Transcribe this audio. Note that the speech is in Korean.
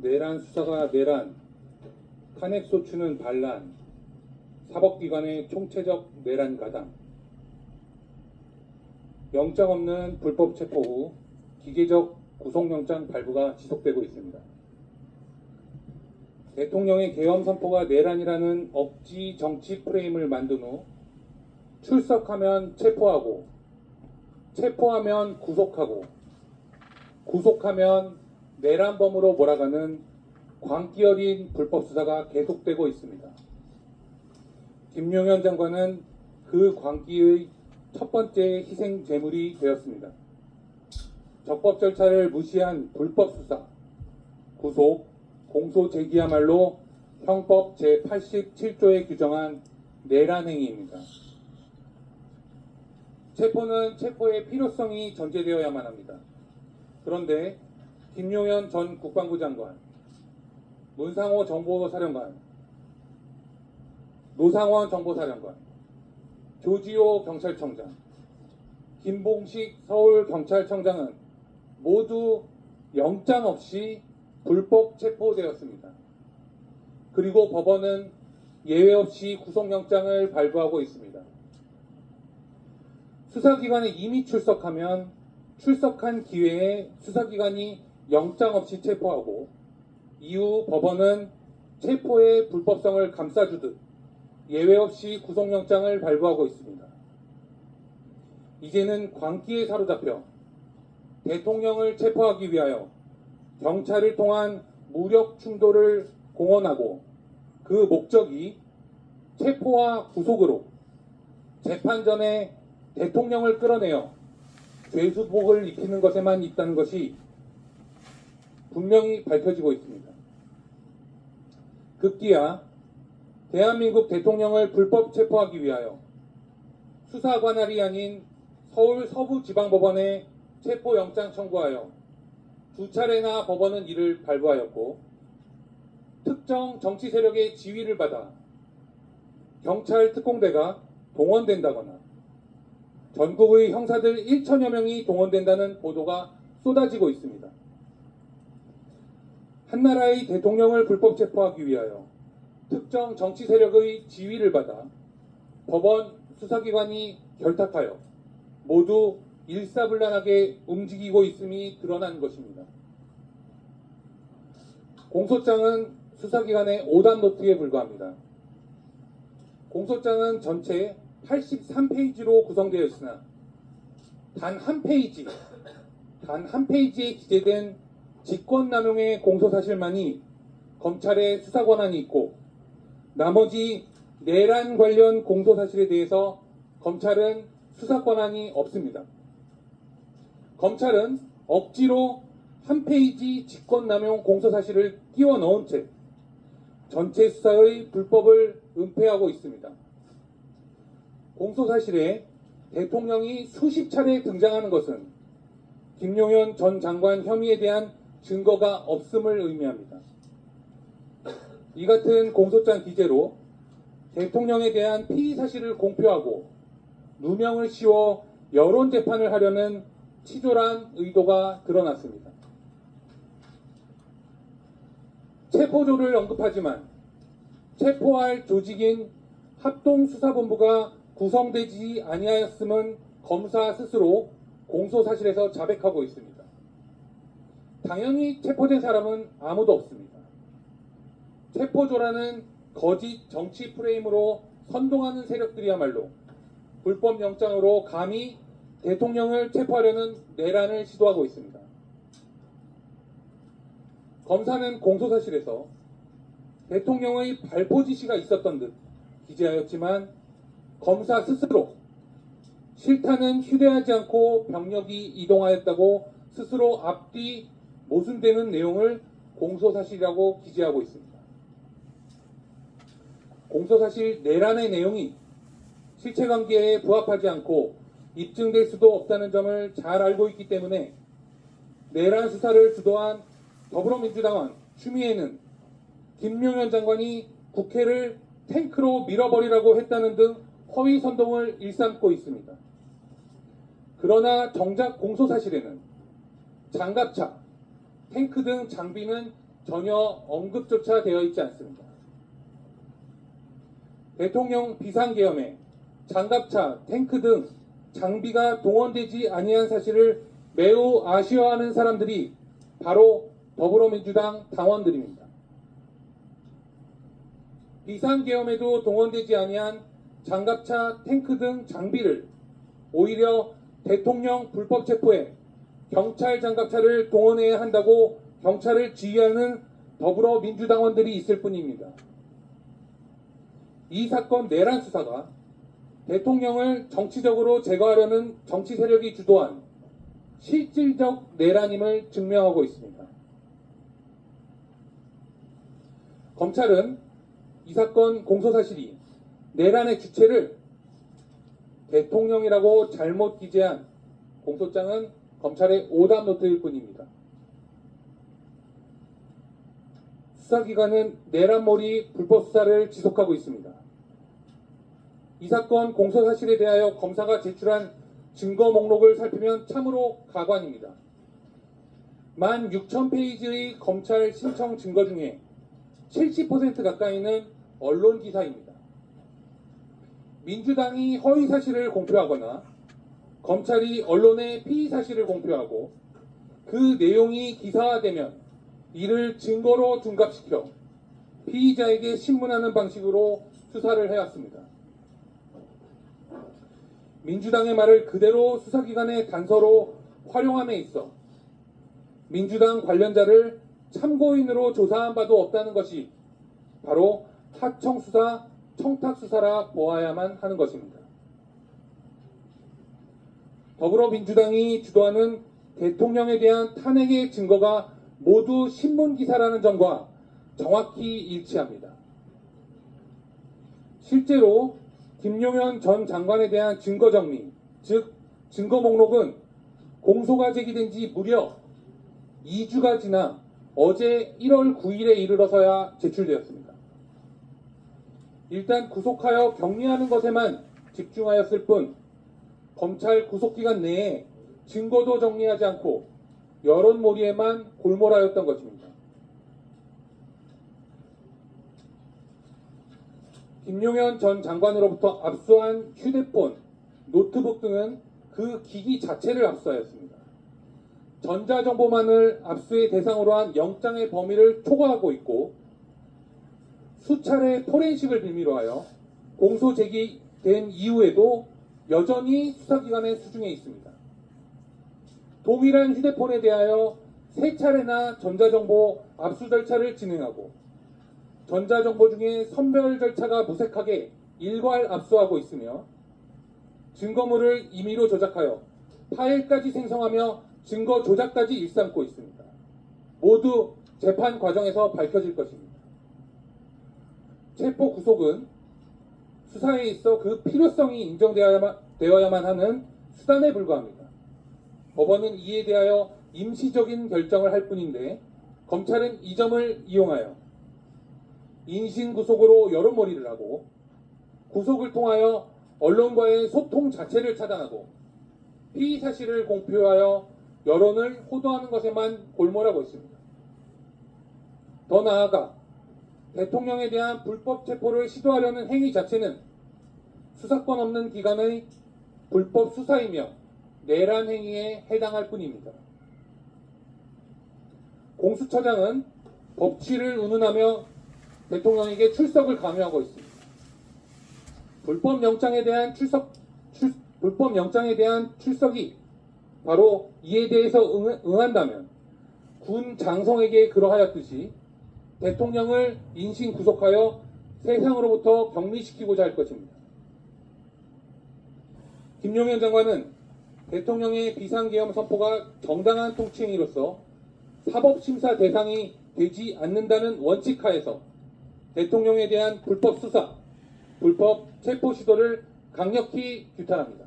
내란 수사가 내란, 탄핵 소추는 반란, 사법기관의 총체적 내란 가당. 영장 없는 불법 체포 후 기계적 구속영장 발부가 지속되고 있습니다. 대통령의 계엄 선포가 내란이라는 억지 정치 프레임을 만든 후 출석하면 체포하고, 체포하면 구속하고, 구속하면 내란범으로 몰아가는 광기 어린 불법 수사가 계속되고 있습니다. 김용현 장관은 그 광기의 첫 번째 희생 제물이 되었습니다. 적법 절차를 무시한 불법 수사, 구속, 공소 제기야말로 형법 제87조에 규정한 내란 행위입니다. 체포는 체포의 필요성이 전제되어야만 합니다. 그런데 김용현 전 국방부 장관, 문상호 정보사령관, 노상원 정보사령관, 조지호 경찰청장, 김봉식 서울경찰청장은 모두 영장 없이 불법 체포되었습니다. 그리고 법원은 예외 없이 구속영장을 발부하고 있습니다. 수사기관에 이미 출석하면 출석한 기회에 수사기관이 영장 없이 체포하고, 이후 법원은 체포의 불법성을 감싸주듯 예외 없이 구속영장을 발부하고 있습니다. 이제는 광기에 사로잡혀 대통령을 체포하기 위하여 경찰을 통한 무력 충돌을 공언하고, 그 목적이 체포와 구속으로 재판 전에 대통령을 끌어내어 죄수복을 입히는 것에만 있다는 것이 분명히 밝혀지고 있습니다. 급기야 대한민국 대통령을 불법 체포하기 위하여 수사 관할이 아닌 서울 서부지방법원에 체포영장 청구하여 두 차례나 법원은 이를 발부하였고, 특정 정치 세력의 지휘를 받아 경찰 특공대가 동원된다거나 전국의 형사들 1천여 명이 동원된다는 보도가 쏟아지고 있습니다. 한나라의 대통령을 불법 체포하기 위하여 특정 정치 세력의 지휘를 받아 법원 수사기관이 결탁하여 모두 일사불란하게 움직이고 있음이 드러난 것입니다. 공소장은 수사기관의 오답노트에 불과합니다. 공소장은 전체 83페이지로 구성되어 있으나 단 한 페이지에 기재된 직권남용의 공소사실만이 검찰의 수사 권한이 있고, 나머지 내란 관련 공소사실에 대해서 검찰은 수사 권한이 없습니다. 검찰은 억지로 한 페이지 직권남용 공소사실을 끼워 넣은 채 전체 수사의 불법을 은폐하고 있습니다. 공소사실에 대통령이 수십 차례 등장하는 것은 김용현 전 장관 혐의에 대한 증거가 없음을 의미합니다. 이 같은 공소장 기재로 대통령에 대한 피의 사실을 공표하고 누명을 씌워 여론 재판을 하려는 치졸한 의도가 드러났습니다. 체포조를 언급하지만 체포할 조직인 합동수사본부가 구성되지 아니하였음은 검사 스스로 공소사실에서 자백하고 있습니다. 당연히 체포된 사람은 아무도 없습니다. 체포조라는 거짓 정치 프레임으로 선동하는 세력들이야말로 불법 영장으로 감히 대통령을 체포하려는 내란을 시도하고 있습니다. 검사는 공소사실에서 대통령의 발포 지시가 있었던 듯 기재하였지만, 검사 스스로 실타는 휴대하지 않고 병력이 이동하였다고 스스로 앞뒤 모순되는 내용을 공소사실이라고 기재하고 있습니다. 공소사실 내란의 내용이 실체관계에 부합하지 않고 입증될 수도 없다는 점을 잘 알고 있기 때문에 내란 수사를 주도한 더불어민주당은 추미애는 김용현 장관이 국회를 탱크로 밀어버리라고 했다는 등 허위 선동을 일삼고 있습니다. 그러나 정작 공소사실에는 장갑차, 탱크 등 장비는 전혀 언급조차 되어 있지 않습니다. 대통령 비상계엄에 장갑차, 탱크 등 장비가 동원되지 아니한 사실을 매우 아쉬워하는 사람들이 바로 더불어민주당 당원들입니다. 비상계엄에도 동원되지 아니한 장갑차, 탱크 등 장비를 오히려 대통령 불법 체포에 경찰 장갑차를 동원해야 한다고 경찰을 지휘하는 더불어민주당원들이 있을 뿐입니다. 이 사건 내란 수사가 대통령을 정치적으로 제거하려는 정치 세력이 주도한 실질적 내란임을 증명하고 있습니다. 검찰은 이 사건 공소사실이 내란의 주체를 대통령이라고 잘못 기재한 공소장은 검찰의 오답노트일 뿐입니다. 수사기관은 내란몰이 불법 수사를 지속하고 있습니다. 이 사건 공소사실에 대하여 검사가 제출한 증거 목록을 살피면 참으로 가관입니다. 16,000페이지의 검찰 신청 증거 중에 70% 가까이는 언론 기사입니다. 민주당이 허위 사실을 공표하거나 검찰이 언론에 피의 사실을 공표하고 그 내용이 기사화되면 이를 증거로 둔갑시켜 피의자에게 신문하는 방식으로 수사를 해왔습니다. 민주당의 말을 그대로 수사기관의 단서로 활용함에 있어 민주당 관련자를 참고인으로 조사한 바도 없다는 것이 바로 하청수사, 청탁수사라 보아야만 하는 것입니다. 더불어민주당이 주도하는 대통령에 대한 탄핵의 증거가 모두 신문기사라는 점과 정확히 일치합니다. 실제로 김용현 전 장관에 대한 증거정리, 즉 증거 목록은 공소가 제기된 지 무려 2주가 지나 어제 1월 9일에 이르러서야 제출되었습니다. 일단 구속하여 격리하는 것에만 집중하였을 뿐 검찰 구속기간 내에 증거도 정리하지 않고 여론몰이에만 골몰하였던 것입니다. 김용현 전 장관으로부터 압수한 휴대폰, 노트북 등은 그 기기 자체를 압수하였습니다. 전자정보만을 압수의 대상으로 한 영장의 범위를 초과하고 있고 수차례 포렌식을 빌미로 하여 공소 제기된 이후에도 여전히 수사기관의 수중에 있습니다. 동일한 휴대폰에 대하여 3차례나 전자정보 압수 절차를 진행하고 전자정보 중에 선별 절차가 무색하게 일괄 압수하고 있으며 증거물을 임의로 조작하여 파일까지 생성하며 증거 조작까지 일삼고 있습니다. 모두 재판 과정에서 밝혀질 것입니다. 체포 구속은 수사에 있어 그 필요성이 인정되어야만 하는 수단에 불과합니다. 법원은 이에 대하여 임시적인 결정을 할 뿐인데 검찰은 이 점을 이용하여 인신구속으로 여론몰이를 하고 구속을 통하여 언론과의 소통 자체를 차단하고 피의 사실을 공표하여 여론을 호도하는 것에만 골몰하고 있습니다. 더 나아가 대통령에 대한 불법 체포를 시도하려는 행위 자체는 수사권 없는 기관의 불법 수사이며 내란 행위에 해당할 뿐입니다. 공수처장은 법치를 운운하며 대통령에게 출석을 강요하고 있습니다. 불법 영장에 대한 출석이 바로 이에 대해서 응한다면 군 장성에게 그러하였듯이 대통령을 인신 구속하여 세상으로부터 격리시키고자 할 것입니다. 김용현 장관은 대통령의 비상계엄 선포가 정당한 통치행위로서 사법심사 대상이 되지 않는다는 원칙하에서 대통령에 대한 불법 수사, 불법 체포 시도를 강력히 규탄합니다.